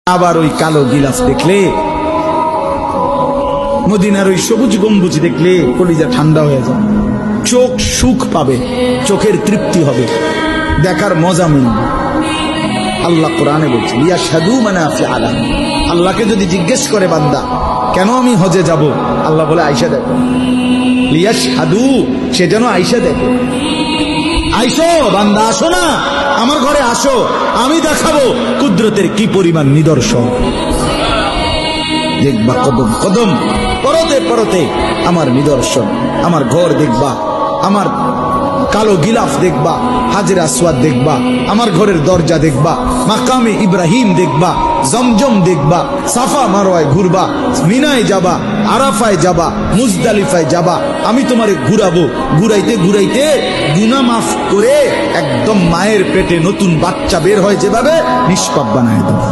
আবার ওই কালো গিলাফ দেখলে, মদিনার ওই সবুজ গম্বুজ দেখলে কলিজা ঠান্ডা হয়ে যায়, চোখ সুখ পাবে, চোখের তৃপ্তি হবে, দেখার মজা মিলবে। আল্লাহ কোরআনে বলছে ইয়াশহাদু মানাফি আলাম। আল্লাহকে যদি জিজ্ঞেস করে বান্দা কেন আমি হজে যাব, আল্লাহ বলে আয়েশা দেখো। লিয়াশহাদু, সে যেন আয়েশা দেখে। আইসো বান্দা, আসো না আমার ঘরে, আসো, আমি দেখাবো কুদরতের কি পরিমাণ নিদর্শন। দেখবা কদম কদম, পরতে পরতে আমার নিদর্শন। আমার ঘর দেখবা, আমার কালো গিলাফ দেখবা, হাজরে আসওয়াদ দেখবা, আমার ঘরের দরজা দেখবা, মাকামে ইব্রাহিম দেখবা, জমজম দেখবা, সাফা মারওয়ায় ঘুরবা, মিনায় যাবা, আরাফায় যাবা, মুজদালিফায় যাবা। আমি তোমারে ঘুরাবো, ঘুরাইতে ঘুরাইতে গুনাহ মাফ করে একদম মায়ের পেটে নতুন বাচ্চা বের হয় যেভাবে, নিষ্পাপ বানায় দেবো।